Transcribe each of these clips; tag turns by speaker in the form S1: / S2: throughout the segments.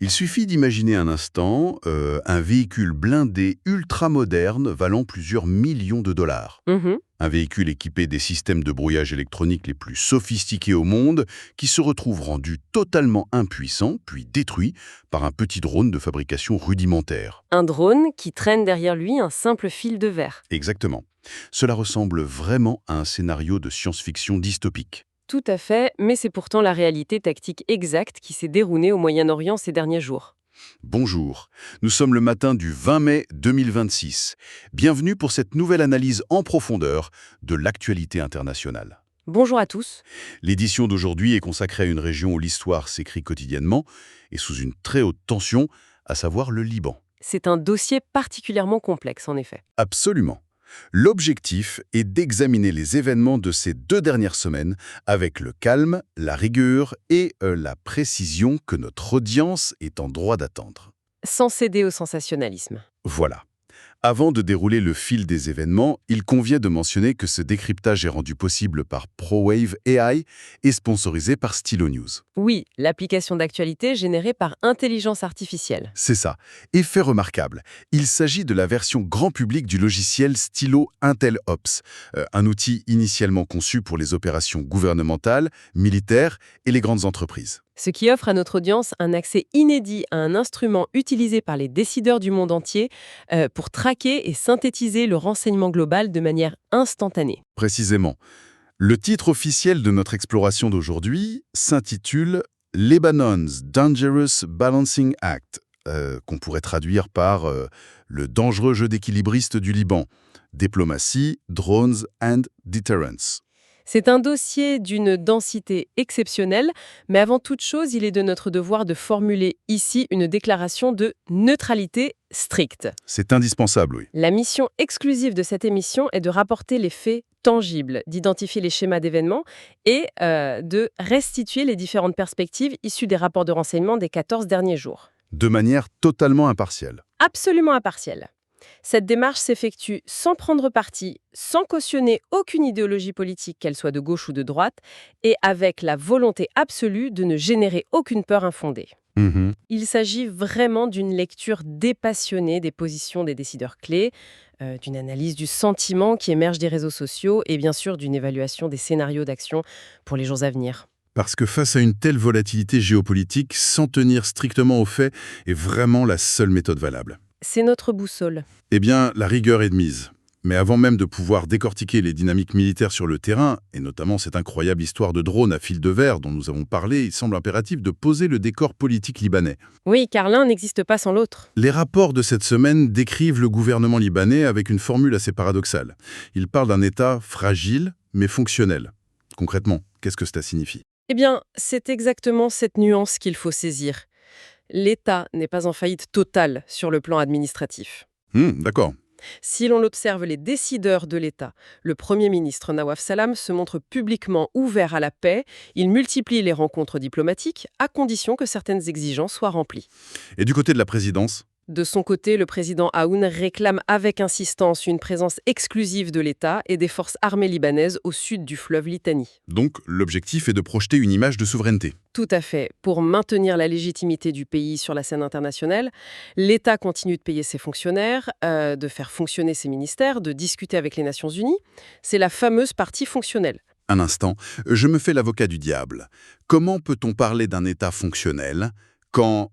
S1: Il suffit d'imaginer un instant un véhicule blindé ultra-moderne valant plusieurs millions de dollars.
S2: Mhm.
S1: Un véhicule équipé des systèmes de brouillage électronique les plus sophistiqués au monde, qui se retrouve rendu totalement impuissant, puis détruit par un petit drone de fabrication rudimentaire.
S2: Un drone qui traîne derrière lui un simple fil de verre.
S1: Exactement. Cela ressemble vraiment à un scénario de science-fiction dystopique.
S2: Tout à fait, mais c'est pourtant la réalité tactique exacte qui s'est déroulée au Moyen-Orient ces derniers jours.
S1: Bonjour, nous sommes le matin du 20 mai 2026. Bienvenue pour cette nouvelle analyse en profondeur de l'actualité internationale.
S2: Bonjour à tous.
S1: L'édition d'aujourd'hui est consacrée à une région où l'histoire s'écrit quotidiennement et sous une très haute tension, à savoir le Liban.
S2: C'est un dossier particulièrement complexe, en effet.
S1: Absolument. L'objectif est d'examiner les événements de ces 2 dernières semaines avec le calme, la rigueur et la précision que notre audience est en droit d'attendre.
S2: Sans céder au sensationnalisme.
S1: Voilà. Avant de dérouler le fil des événements, il convient de mentionner que ce décryptage est rendu possible par ProWave AI et sponsorisé par Stylo News.
S2: Oui, l'application d'actualité générée par intelligence artificielle.
S1: C'est ça. Et fait remarquable, il s'agit de la version grand public du logiciel Stylo IntelOps, un outil initialement conçu pour les opérations gouvernementales, militaires et les grandes entreprises.
S2: Ce qui offre à notre audience un accès inédit à un instrument utilisé par les décideurs du monde entier pour traquer et synthétiser le renseignement global de manière instantanée.
S1: Précisément. Le titre officiel de notre exploration d'aujourd'hui s'intitule Lebanon's Dangerous Balancing Act, qu'on pourrait traduire par le dangereux jeu d'équilibriste du Liban, diplomatie, drones and deterrence.
S2: C'est un dossier d'une densité exceptionnelle, mais avant toute chose, il est de notre devoir de formuler ici une déclaration de neutralité stricte.
S1: C'est indispensable, oui.
S2: La mission exclusive de cette émission est de rapporter les faits tangibles, d'identifier les schémas d'événements et de restituer les différentes perspectives issues des rapports de renseignement des 14 derniers jours.
S1: De manière totalement impartiale.
S2: Absolument impartielle. Cette démarche s'effectue sans prendre parti, sans cautionner aucune idéologie politique, qu'elle soit de gauche ou de droite, et avec la volonté absolue de ne générer aucune peur infondée. Il s'agit vraiment d'une lecture dépassionnée des positions des décideurs clés, d'une analyse du sentiment qui émerge des réseaux sociaux et bien sûr d'une évaluation des scénarios d'action pour les jours à venir.
S1: Parce que face à une telle volatilité géopolitique, s'en tenir strictement aux faits est vraiment la seule méthode valable.
S2: C'est notre boussole.
S1: Eh bien, la rigueur est de mise. Mais avant même de pouvoir décortiquer les dynamiques militaires sur le terrain, et notamment cette incroyable histoire de drone à fil de verre dont nous avons parlé, il semble impératif de poser le décor politique libanais.
S2: Oui, car l'un n'existe pas sans l'autre.
S1: Les rapports de cette semaine décrivent le gouvernement libanais avec une formule assez paradoxale. Ils parlent d'un État fragile, mais fonctionnel. Concrètement, qu'est-ce que cela signifie ?
S2: Eh bien, c'est exactement cette nuance qu'il faut saisir. L'État n'est pas en faillite totale sur le plan administratif.
S1: D'accord.
S2: Si l'on observe les décideurs de l'État, le Premier ministre Nawaf Salam se montre publiquement ouvert à la paix, il multiplie les rencontres diplomatiques à condition que certaines exigences soient remplies.
S1: Et du côté de la présidence ?
S2: De son côté, le président Aoun réclame avec insistance une présence exclusive de l'État et des forces armées libanaises au sud du fleuve Litani.
S1: Donc, l'objectif est de projeter une image de souveraineté.
S2: Tout à fait. Pour maintenir la légitimité du pays sur la scène internationale, l'État continue de payer ses fonctionnaires, de faire fonctionner ses ministères, de discuter avec les Nations Unies. C'est la fameuse partie fonctionnelle.
S1: Un instant, je me fais l'avocat du diable. Comment peut-on parler d'un État fonctionnel quand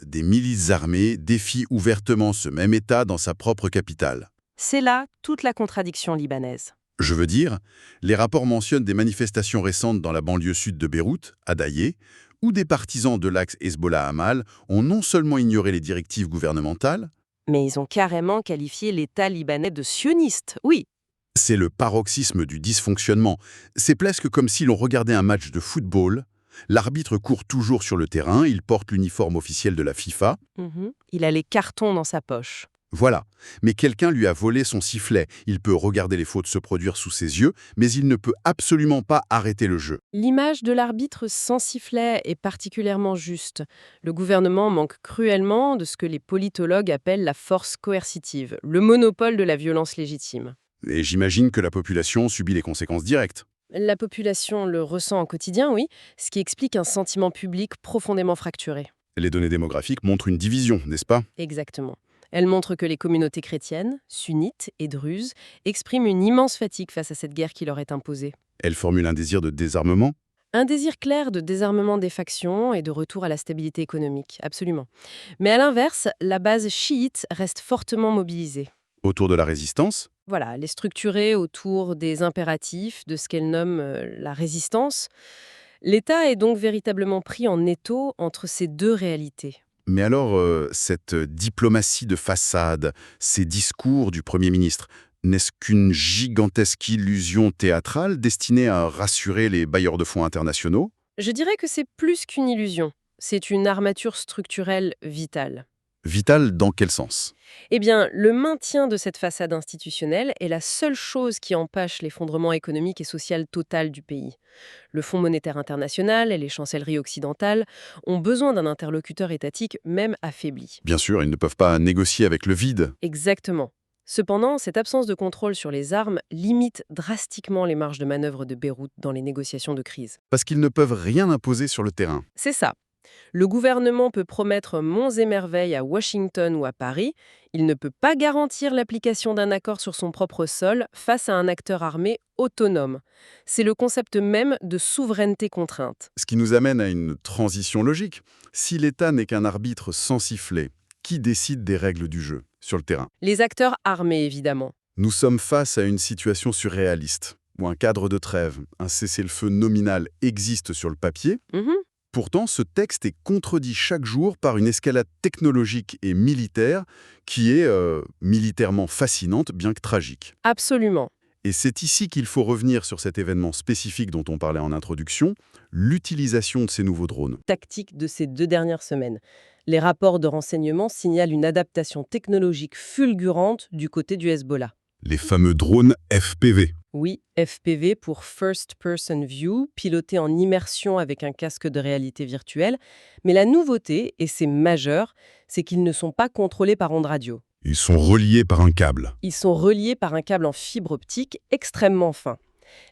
S1: des milices armées défient ouvertement ce même État dans sa propre capitale?
S2: C'est là toute la contradiction libanaise.
S1: Je veux dire, les rapports mentionnent des manifestations récentes dans la banlieue sud de Beyrouth, à Daillé, où des partisans de l'axe Hezbollah-Hamal ont non seulement ignoré les directives gouvernementales,
S2: Mais ils ont carrément qualifié l'État libanais de sioniste, oui.
S1: c'est le paroxysme du dysfonctionnement. C'est presque comme si l'on regardait un match de football. L'arbitre court toujours sur le terrain, il porte l'uniforme officiel de la FIFA.
S2: Il a les cartons dans sa poche.
S1: Voilà. Mais quelqu'un lui a volé son sifflet. Il peut regarder les fautes se produire sous ses yeux, mais il ne peut absolument pas arrêter le jeu.
S2: L'image de l'arbitre sans sifflet est particulièrement juste. Le gouvernement manque cruellement de ce que les politologues appellent la force coercitive, le monopole de la violence légitime.
S1: Et j'imagine que la population subit les conséquences directes.
S2: La population le ressent au quotidien, oui, ce qui explique un sentiment public profondément fracturé.
S1: Les données démographiques montrent une division, n'est-ce pas?
S2: Exactement. Elle montre que les communautés chrétiennes, sunnites et druzes, expriment une immense fatigue face à cette guerre qui leur est imposée.
S1: Elles formulent un désir de désarmement?
S2: Un désir clair de désarmement des factions et de retour à la stabilité économique, absolument. Mais à l'inverse, la base chiite reste fortement mobilisée.
S1: Autour de la résistance?
S2: Voilà, elle est structurée autour des impératifs, de ce qu'elle nomme la résistance. L'État est donc véritablement pris en étau entre ces deux réalités.
S1: Mais alors, cette diplomatie de façade, ces discours du Premier ministre, n'est-ce qu'une gigantesque illusion théâtrale destinée à rassurer les bailleurs de fonds internationaux?
S2: Je dirais que c'est plus qu'une illusion. C'est une armature structurelle vitale.
S1: Vital dans quel sens?
S2: Eh bien, le maintien de cette façade institutionnelle est la seule chose qui empêche l'effondrement économique et social total du pays. Le Fonds monétaire international et les chancelleries occidentales ont besoin d'un interlocuteur étatique même affaibli.
S1: Bien sûr, ils ne peuvent pas négocier avec le vide.
S2: Exactement. Cependant, cette absence de contrôle sur les armes limite drastiquement les marges de manœuvre de Beyrouth dans les négociations de crise.
S1: Parce qu'ils ne peuvent rien imposer sur le terrain.
S2: C'est ça. Le gouvernement peut promettre monts et merveilles à Washington ou à Paris. Il ne peut pas garantir l'application d'un accord sur son propre sol face à un acteur armé autonome. C'est le concept même de souveraineté contrainte.
S1: Ce qui nous amène à une transition logique. Si l'État n'est qu'un arbitre sans sifflet, qui décide des règles du jeu sur le terrain?
S2: Les acteurs armés, évidemment.
S1: Nous sommes face à une situation surréaliste, où un cadre de trêve, un cessez-le-feu nominal existe sur le papier.
S2: Mhm.
S1: Pourtant, ce texte est contredit chaque jour par une escalade technologique et militaire qui est militairement fascinante, bien que tragique.
S2: Absolument.
S1: Et c'est ici qu'il faut revenir sur cet événement spécifique dont on parlait en introduction, l'utilisation de ces nouveaux drones.
S2: Tactique de ces 2 dernières semaines. Les rapports de renseignement signalent une adaptation technologique fulgurante du côté du Hezbollah.
S1: Les fameux drones FPV.
S2: Oui, FPV pour First Person View, piloté en immersion avec un casque de réalité virtuelle. Mais la nouveauté, et c'est majeur, c'est qu'ils ne sont pas contrôlés par ondes radio.
S1: Ils sont reliés par un câble.
S2: Ils sont reliés par un câble en fibre optique extrêmement fin.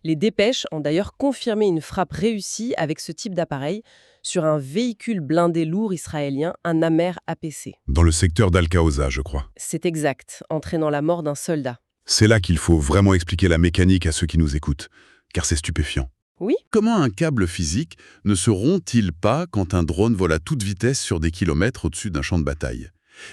S2: Les dépêches ont d'ailleurs confirmé une frappe réussie avec ce type d'appareil sur un véhicule blindé lourd israélien, un Hammer APC.
S1: Dans le secteur d'Al-Qaoza, je crois.
S2: C'est exact, entraînant la mort d'un soldat.
S1: C'est là qu'il faut vraiment expliquer la mécanique à ceux qui nous écoutent, car c'est stupéfiant.
S2: Oui,
S1: Comment un câble physique ne se rompt-il pas quand un drone vole à toute vitesse sur des kilomètres au-dessus d'un champ de bataille?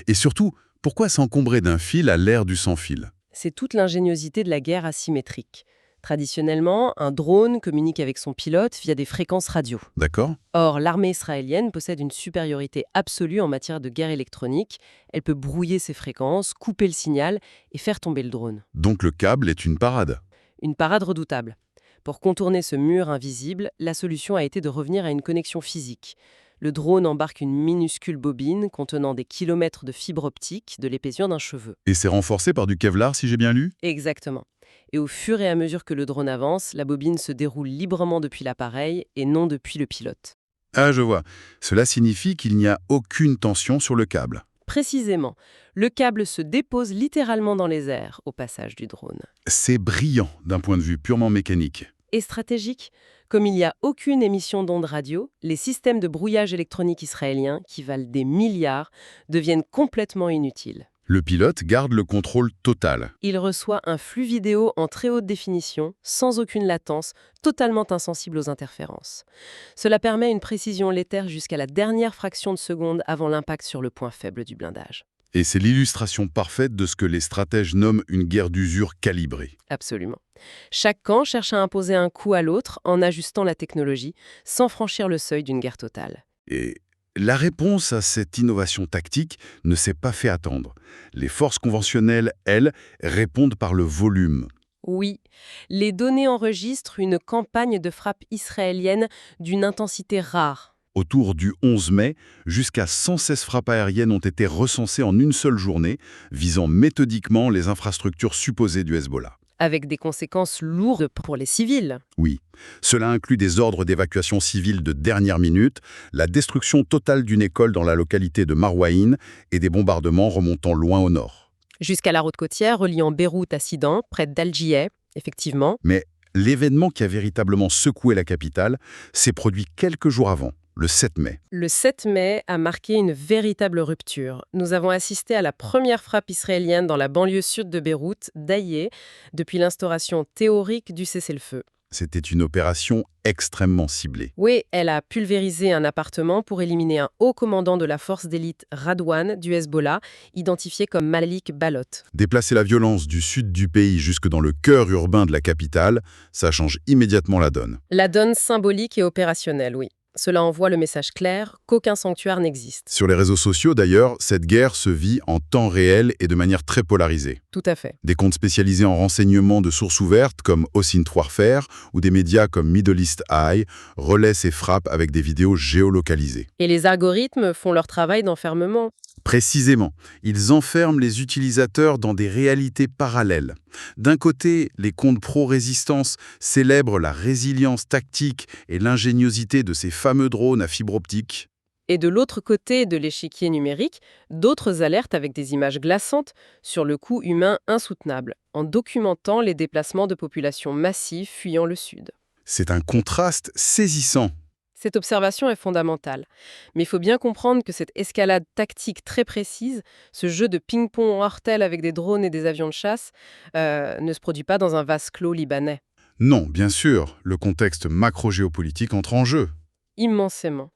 S1: Et surtout, pourquoi s'encombrer d'un fil à l'ère du sans-fil?
S2: c'est toute l'ingéniosité de la guerre asymétrique. Traditionnellement, un drone communique avec son pilote via des fréquences radio.
S1: D'accord?
S2: Or, l'armée israélienne possède une supériorité absolue en matière de guerre électronique. Elle peut brouiller ces fréquences, couper le signal et faire tomber le drone.
S1: Donc le câble est une parade.
S2: Une parade redoutable. Pour contourner ce mur invisible, la solution a été de revenir à une connexion physique. Le drone embarque une minuscule bobine contenant des kilomètres de fibres optiques de l'épaisseur d'un cheveu.
S1: Et c'est renforcé par du Kevlar, si j'ai bien lu?
S2: Exactement. Et au fur et à mesure que le drone avance, la bobine se déroule librement depuis l'appareil et non depuis le pilote.
S1: Ah, je vois. Cela signifie qu'il n'y a aucune tension sur le câble.
S2: Précisément, le câble se dépose littéralement dans les airs au passage du drone.
S1: C'est brillant d'un point de vue purement mécanique.
S2: Et stratégique, comme il n'y a aucune émission d'ondes radio, les systèmes de brouillage électronique israéliens, qui valent des milliards, deviennent complètement inutiles.
S1: Le pilote garde le contrôle total.
S2: Il reçoit un flux vidéo en très haute définition, sans aucune latence, totalement insensible aux interférences. Cela permet une précision létaire jusqu'à la dernière fraction de seconde avant l'impact sur le point faible du blindage.
S1: Et c'est l'illustration parfaite de ce que les stratèges nomment une guerre d'usure calibrée.
S2: Absolument. Chaque camp cherche à imposer un coup à l'autre en ajustant la technologie, sans franchir le seuil d'une guerre totale.
S1: Et la réponse à cette innovation tactique ne s'est pas fait attendre. Les forces conventionnelles, elles, répondent par le volume.
S2: Oui, les données enregistrent une campagne de frappe israélienne d'une intensité rare.
S1: Autour du 11 mai, jusqu'à 116 frappes aériennes ont été recensées en une seule journée, visant méthodiquement les infrastructures supposées du Hezbollah.
S2: Avec des conséquences lourdes pour les civils.
S1: Oui, cela inclut des ordres d'évacuation civile de dernière minute, la destruction totale d'une école dans la localité de Marwaïn et des bombardements remontant loin au nord.
S2: Jusqu'à la route côtière reliant Beyrouth à Sidan, près d'Al-Jiyeh, effectivement.
S1: Mais l'événement qui a véritablement secoué la capitale s'est produit quelques jours avant, le 7 mai.
S2: Le 7 mai a marqué une véritable rupture. Nous avons assisté à la première frappe israélienne dans la banlieue sud de Beyrouth, Dahieh, depuis l'instauration théorique du cessez-le-feu.
S1: C'était une opération extrêmement ciblée.
S2: Oui, elle a pulvérisé un appartement pour éliminer un haut commandant de la force d'élite Radwan du Hezbollah, identifié comme Malik Balot.
S1: Déplacer la violence du sud du pays jusque dans le cœur urbain de la capitale, ça change immédiatement la donne.
S2: La donne symbolique et opérationnelle, oui. Cela envoie le message clair qu'aucun sanctuaire n'existe.
S1: Sur les réseaux sociaux, d'ailleurs, cette guerre se vit en temps réel et de manière très polarisée.
S2: Tout à fait.
S1: Des comptes spécialisés en renseignements de sources ouvertes comme Osint Warfare ou des médias comme Middle East Eye relaient ces frappes avec des vidéos géolocalisées.
S2: Et les algorithmes font leur travail d'enfermement.
S1: Précisément, ils enferment les utilisateurs dans des réalités parallèles. D'un côté, les comptes pro-résistance célèbrent la résilience tactique et l'ingéniosité de ces fameux drones à fibre optique.
S2: Et de l'autre côté de l'échiquier numérique, d'autres alertent avec des images glaçantes sur le coût humain insoutenable, en documentant les déplacements de populations massives fuyant le Sud.
S1: C'est un contraste saisissant.
S2: Cette observation est fondamentale. Mais il faut bien comprendre que cette escalade tactique très précise, ce jeu de ping-pong mortel avec des drones et des avions de chasse, ne se produit pas dans un vase clos libanais.
S1: Non, bien sûr, le contexte macro-géopolitique entre en jeu.
S2: Immensément.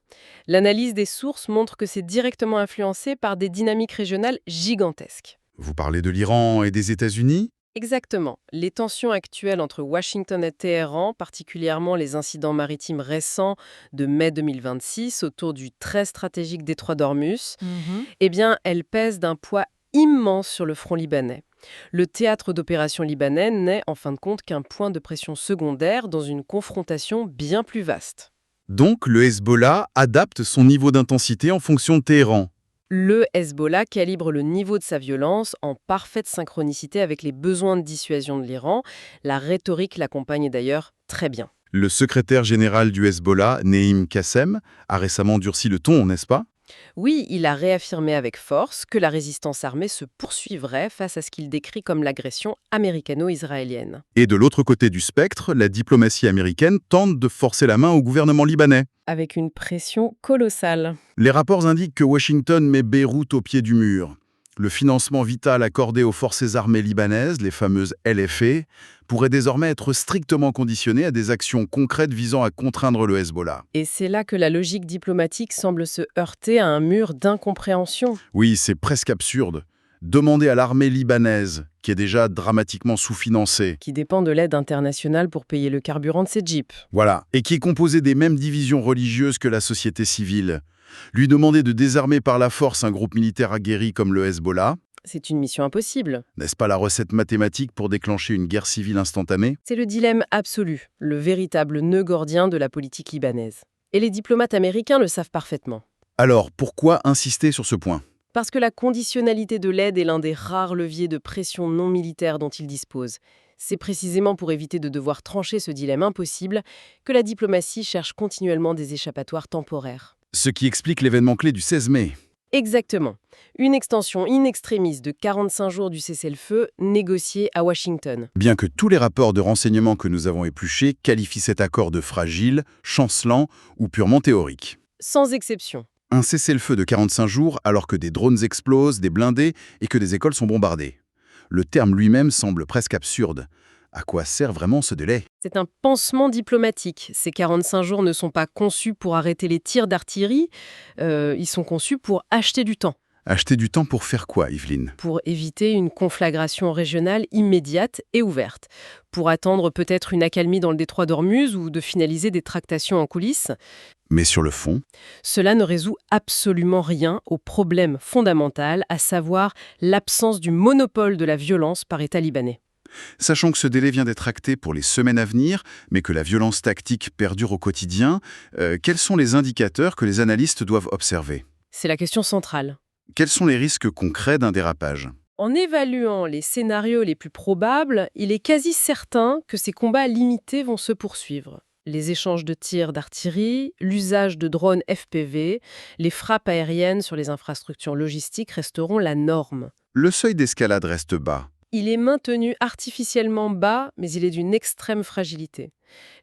S2: L'analyse des sources montre que c'est directement influencé par des dynamiques régionales gigantesques.
S1: Vous parlez de l'Iran et des États-Unis ?
S2: Exactement. Les tensions actuelles entre Washington et Téhéran, particulièrement les incidents maritimes récents de mai 2026 autour du très stratégique détroit d'Ormuz, eh bien, elles pèsent d'un poids immense sur le front libanais. Le théâtre d'opération libanais n'est, en fin de compte, qu'un point de pression secondaire dans une confrontation bien plus vaste.
S1: Donc, le Hezbollah adapte son niveau d'intensité en fonction de Téhéran.
S2: Le Hezbollah calibre le niveau de sa violence en parfaite synchronicité avec les besoins de dissuasion de l'Iran. La rhétorique l'accompagne d'ailleurs très bien.
S1: Le secrétaire général du Hezbollah, Neim Qassem, a récemment durci le ton, n'est-ce pas ?
S2: Oui, il a réaffirmé avec force que la résistance armée se poursuivrait face à ce qu'il décrit comme l'agression américano-israélienne.
S1: Et de l'autre côté du spectre, la diplomatie américaine tente de forcer la main au gouvernement libanais.
S2: Avec une pression colossale.
S1: Les rapports indiquent que Washington met Beyrouth au pied du mur. Le financement vital accordé aux forces armées libanaises, les fameuses LFA, pourrait désormais être strictement conditionné à des actions concrètes visant à contraindre le Hezbollah.
S2: Et c'est là que la logique diplomatique semble se heurter à un mur d'incompréhension.
S1: Oui, c'est presque absurde. Demander à l'armée libanaise, qui est déjà dramatiquement sous-financée,
S2: Qui dépend de l'aide internationale pour payer le carburant de ses jeeps.
S1: voilà, et qui est composée des mêmes divisions religieuses que la société civile, lui demander de désarmer par la force un groupe militaire aguerri comme le Hezbollah,
S2: C'est une mission impossible.
S1: n'est-ce pas la recette mathématique pour déclencher une guerre civile instantanée ?
S2: C'est le dilemme absolu, le véritable nœud gordien de la politique libanaise. Et les diplomates américains le savent parfaitement.
S1: Alors, pourquoi insister sur ce point ?
S2: Parce que la conditionnalité de l'aide est l'un des rares leviers de pression non militaire dont ils disposent. C'est précisément pour éviter de devoir trancher ce dilemme impossible que la diplomatie cherche continuellement des échappatoires temporaires.
S1: Ce qui explique l'événement clé du 16 mai.
S2: Exactement. Une extension in extremis de 45 jours du cessez-le-feu négocié à Washington.
S1: Bien que tous les rapports de renseignement que nous avons épluchés qualifient cet accord de fragile, chancelant ou purement théorique.
S2: Sans exception.
S1: Un cessez-le-feu de 45 jours alors que des drones explosent, des blindés et que des écoles sont bombardées. Le terme lui-même semble presque absurde. À quoi sert vraiment ce délai ?
S2: C'est un pansement diplomatique. Ces 45 jours ne sont pas conçus pour arrêter les tirs d'artillerie, ils sont conçus pour acheter du temps,
S1: Acheter du temps pour faire quoi, Yveline ?
S2: pour éviter une conflagration régionale immédiate et ouverte, pour attendre peut-être une accalmie dans le détroit d'Ormuz ou de finaliser des tractations en coulisses.
S1: Mais sur le fond,
S2: Cela ne résout absolument rien au problème fondamental, à savoir l'absence du monopole de la violence par État libanais.
S1: sachant que ce délai vient d'être acté pour les semaines à venir, mais que la violence tactique perdure au quotidien, quels sont les indicateurs que les analystes doivent observer ?
S2: C'est la question centrale.
S1: Quels sont les risques concrets d'un dérapage ?
S2: En évaluant les scénarios les plus probables, il est quasi certain que ces combats limités vont se poursuivre. Les échanges de tirs d'artillerie, l'usage de drones FPV, les frappes aériennes sur les infrastructures logistiques resteront la norme.
S1: Le seuil d'escalade reste bas.
S2: Il est maintenu artificiellement bas, mais il est d'une extrême fragilité.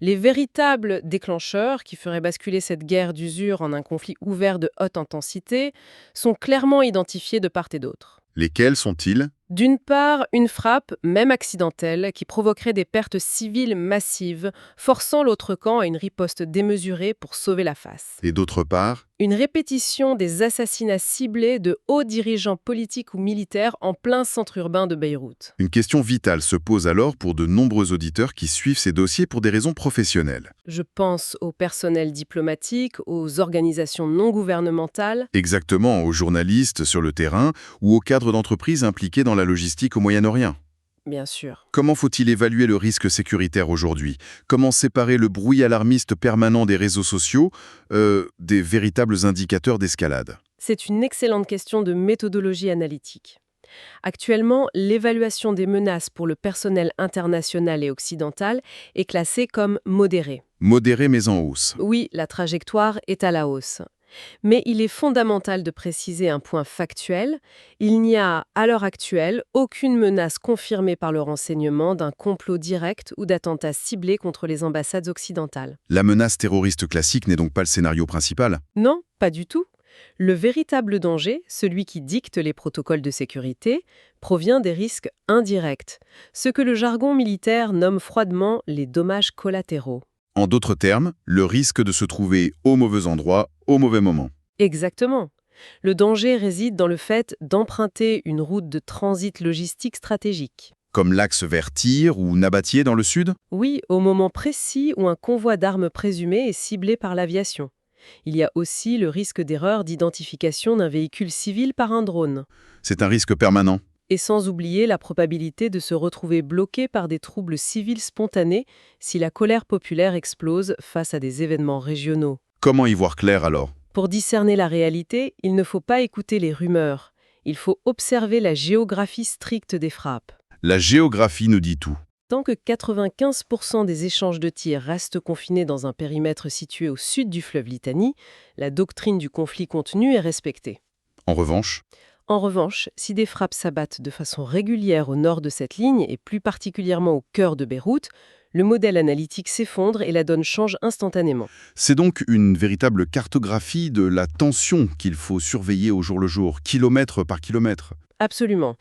S2: Les véritables déclencheurs qui feraient basculer cette guerre d'usure en un conflit ouvert de haute intensité sont clairement identifiés de part et d'autre.
S1: Lesquels sont-ils?
S2: D'une part, une frappe, même accidentelle, qui provoquerait des pertes civiles massives, forçant l'autre camp à une riposte démesurée pour sauver la face.
S1: Et d'autre part,
S2: Une répétition des assassinats ciblés de hauts dirigeants politiques ou militaires en plein centre urbain de Beyrouth.
S1: une question vitale se pose alors pour de nombreux auditeurs qui suivent ces dossiers pour des raisons professionnelles.
S2: Je pense au personnel diplomatique, aux organisations non gouvernementales.
S1: Exactement, aux journalistes sur le terrain ou aux cadres d'entreprises impliqués dans la logistique au Moyen-Orient.
S2: Bien sûr.
S1: Comment faut-il évaluer le risque sécuritaire aujourd'hui? Comment séparer le bruit alarmiste permanent des réseaux sociaux des véritables indicateurs d'escalade?
S2: C'est une excellente question de méthodologie analytique. Actuellement, l'évaluation des menaces pour le personnel international et occidental est classée comme modérée.
S1: Modéré mais en hausse.
S2: Oui, la trajectoire est à la hausse. Mais il est fondamental de préciser un point factuel. Il n'y a, à l'heure actuelle, aucune menace confirmée par le renseignement d'un complot direct ou d'attentat ciblé contre les ambassades occidentales.
S1: La menace terroriste classique n'est donc pas le scénario principal.
S2: Non, pas du tout. Le véritable danger, celui qui dicte les protocoles de sécurité, provient des risques indirects, ce que le jargon militaire nomme froidement les dommages collatéraux.
S1: En d'autres termes, le risque de se trouver au mauvais endroit, au mauvais moment.
S2: Exactement. Le danger réside dans le fait d'emprunter une route de transit logistique stratégique.
S1: Comme l'axe vers Tyr ou Nabatieh dans le sud?
S2: Oui, au moment précis où un convoi d'armes présumées est ciblé par l'aviation. Il y a aussi le risque d'erreur d'identification d'un véhicule civil par un drone.
S1: C'est un risque permanent.
S2: Et sans oublier la probabilité de se retrouver bloqué par des troubles civils spontanés si la colère populaire explose face à des événements régionaux.
S1: Comment y voir clair alors?
S2: Pour discerner la réalité, il ne faut pas écouter les rumeurs. Il faut observer la géographie stricte des frappes.
S1: La géographie nous dit tout.
S2: Tant que 95% des échanges de tirs restent confinés dans un périmètre situé au sud du fleuve Litanie, la doctrine du conflit contenu est respectée.
S1: En revanche,
S2: Si des frappes s'abattent de façon régulière au nord de cette ligne, et plus particulièrement au cœur de Beyrouth, le modèle analytique s'effondre et la donne change instantanément.
S1: c'est donc une véritable cartographie de la tension qu'il faut surveiller au jour le jour, kilomètre par kilomètre.
S2: Absolument.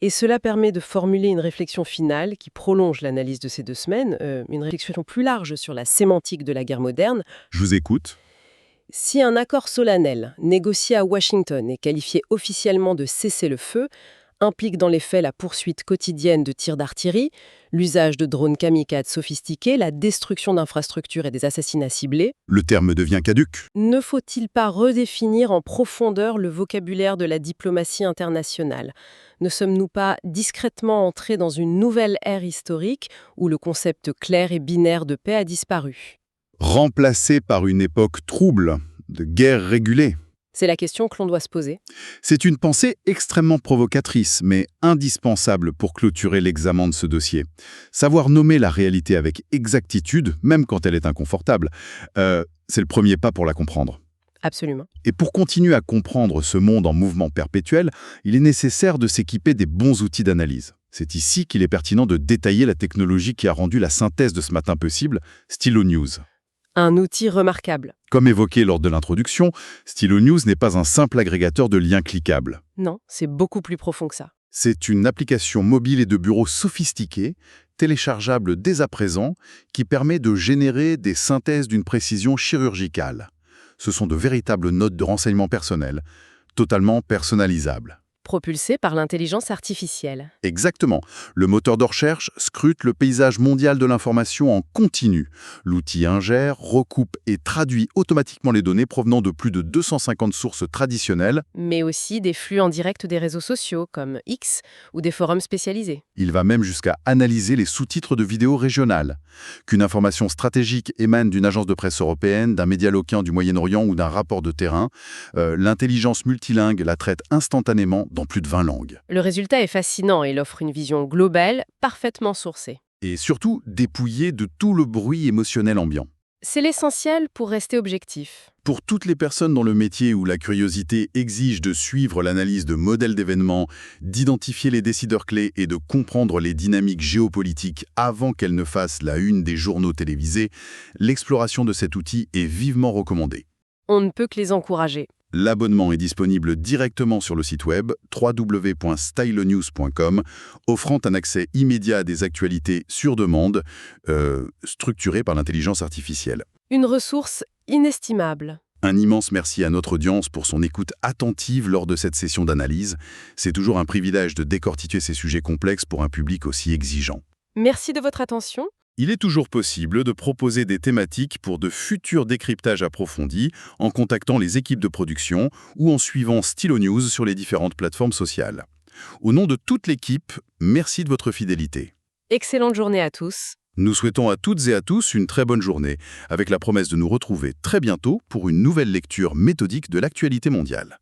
S2: Et cela permet de formuler une réflexion finale qui prolonge l'analyse de ces 2 semaines, une réflexion plus large sur la sémantique de la guerre moderne.
S1: Je vous écoute.
S2: Si un accord solennel, négocié à Washington et qualifié officiellement de cessez-le-feu, implique dans les faits la poursuite quotidienne de tirs d'artillerie, l'usage de drones kamikazes sophistiqués, la destruction d'infrastructures et des assassinats ciblés,
S1: Le terme devient caduc.
S2: ne faut-il pas redéfinir en profondeur le vocabulaire de la diplomatie internationale? Ne sommes-nous pas discrètement entrés dans une nouvelle ère historique où le concept clair et binaire de paix a disparu?
S1: Remplacé par une époque trouble, de guerre régulée.
S2: C'est la question que l'on doit se poser.
S1: C'est une pensée extrêmement provocatrice, mais indispensable pour clôturer l'examen de ce dossier. Savoir nommer la réalité avec exactitude, même quand elle est inconfortable, c'est le premier pas pour la comprendre.
S2: Absolument.
S1: Et pour continuer à comprendre ce monde en mouvement perpétuel, il est nécessaire de s'équiper des bons outils d'analyse. C'est ici qu'il est pertinent de détailler la technologie qui a rendu la synthèse de ce matin possible, Stylo News.
S2: Un outil remarquable.
S1: Comme évoqué lors de l'introduction, Stylo News n'est pas un simple agrégateur de liens cliquables.
S2: Non, c'est beaucoup plus profond que ça.
S1: C'est une application mobile et de bureau sophistiquée, téléchargeable dès à présent, qui permet de générer des synthèses d'une précision chirurgicale. Ce sont de véritables notes de renseignement personnel, totalement personnalisables.
S2: Propulsé par l'intelligence artificielle.
S1: Exactement. Le moteur de recherche scrute le paysage mondial de l'information en continu. L'outil ingère, recoupe et traduit automatiquement les données provenant de plus de 250 sources traditionnelles.
S2: Mais aussi des flux en direct des réseaux sociaux comme X ou des forums spécialisés.
S1: Il va même jusqu'à analyser les sous-titres de vidéos régionales. Qu'une information stratégique émane d'une agence de presse européenne, d'un média local du Moyen-Orient ou d'un rapport de terrain, l'intelligence multilingue la traite instantanément dans plus de 20 langues.
S2: Le résultat est fascinant et il offre une vision globale, parfaitement sourcée.
S1: Et surtout dépouillée de tout le bruit émotionnel ambiant.
S2: C'est l'essentiel pour rester objectif.
S1: Pour toutes les personnes dans le métier où la curiosité exige de suivre l'analyse de modèles d'événements, d'identifier les décideurs clés et de comprendre les dynamiques géopolitiques avant qu'elles ne fassent la une des journaux télévisés, l'exploration de cet outil est vivement recommandée.
S2: On ne peut que les encourager.
S1: L'abonnement est disponible directement sur le site web www.stylenews.com, offrant un accès immédiat à des actualités sur demande, structurées par l'intelligence artificielle.
S2: Une ressource inestimable.
S1: Un immense merci à notre audience pour son écoute attentive lors de cette session d'analyse. C'est toujours un privilège de décortiquer ces sujets complexes pour un public aussi exigeant.
S2: Merci de votre attention.
S1: Il est toujours possible de proposer des thématiques pour de futurs décryptages approfondis en contactant les équipes de production ou en suivant Stylo News sur les différentes plateformes sociales. Au nom de toute l'équipe, merci de votre fidélité.
S2: Excellente journée à tous.
S1: Nous souhaitons à toutes et à tous une très bonne journée, avec la promesse de nous retrouver très bientôt pour une nouvelle lecture méthodique de l'actualité mondiale.